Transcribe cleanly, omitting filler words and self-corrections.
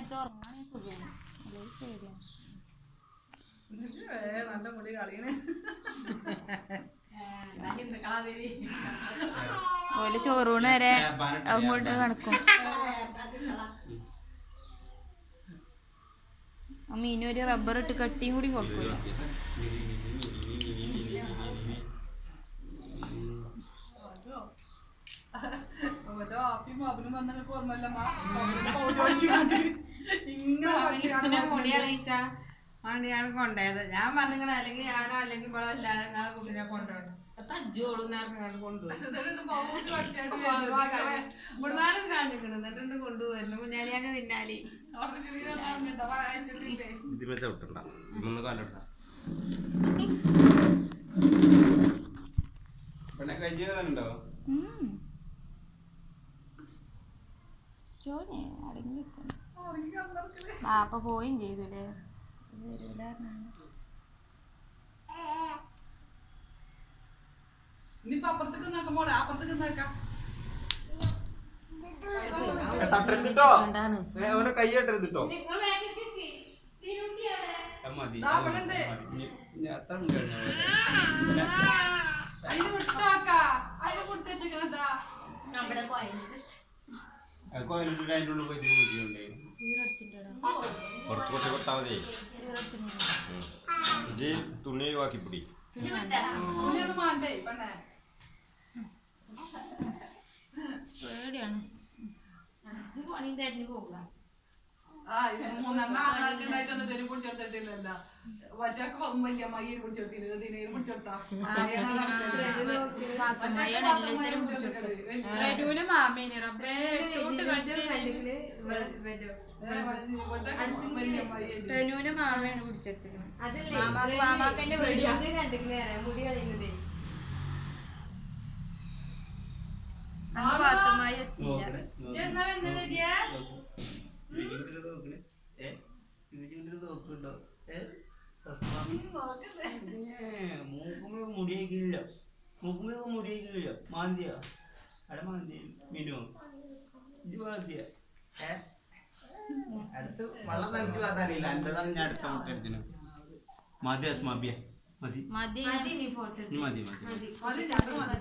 നേരത്തെ ഉറങ്ങാൻ സുഖമാണ്. നല്ല മുടി കളിയണേ. ഓല് ചോറൂണ് വരെ അങ്ങോട്ട് കണക്കും. മീനും ഒരു റബ്ബർ ഇട്ട് കട്ടിയും കൂടി കൊടുക്കൂല. മുടി അറിയിച്ചാ വണ്ടിയാണ് കൊണ്ടുപോയത്. ഞാൻ പറഞ്ഞിങ്ങനെ അല്ലെങ്കിൽ ഞാനോ അല്ലെങ്കിൽ ഇവിടെ അല്ലാതെ നിങ്ങളെ കുട്ടീനെ കൊണ്ടുപോകണം. തജ്ജോളും കൊണ്ടുപോയി ഇവിടുന്നാലും കാണിക്കണം. എന്നിട്ടുണ്ട് കൊണ്ടുപോയിരുന്നു കുഞ്ഞാലിയൊക്കെ പിന്നാലെ. ബാപ്പ പോയും ചെയ്തൂലേ. ഇനിയിപ്പോ അപ്പുറത്തേക്ക് നോക്കുമ്പോളെ അപ്പുറത്തേക്ക് നോക്കാം. കൈയ്യട്ടോ അതിന് വിട്ടോക്കാ. അതിന് കുടിച്ചേച്ചിക്കണതാ തുണി ഒഴിവാക്കിപ്പിടി. പേടിയാണ്. പണി തരിഞ്ഞു പോവുക. മൂന്നെണ്ണം ആൾക്കാർക്കുണ്ടായിട്ടൊന്നും തെരു പിടിച്ചെടുത്തിട്ടില്ലല്ലോ. ഒറ്റക്ക് വലിയ മയ്യിൽ പിടിച്ചെടുത്തില്ല. ദിനയിൽ പിടിച്ചെടുത്താ മാമയാണ് പിടിച്ചെടുത്തിരിക്കുന്നത്. മാമാക്കന്റെ പേടിയാ. മുടി കളയുന്നതേ പാത്തുമായി എത്തിയില്ല. മുടിയേക്കില്ല മുടിയേക്കില്ല. മാന്തിയ അവിടെ മാന്തി മിനു ഇത് മാന്തിയ അടുത്ത് വെള്ളം നനച്ച് പറഞ്ഞറിയില്ല. എന്റെ തന്നെ അടുത്ത മുട്ടെടുത്തിനു മതി അസ്മാബിയ മതി മതി മതി മതി.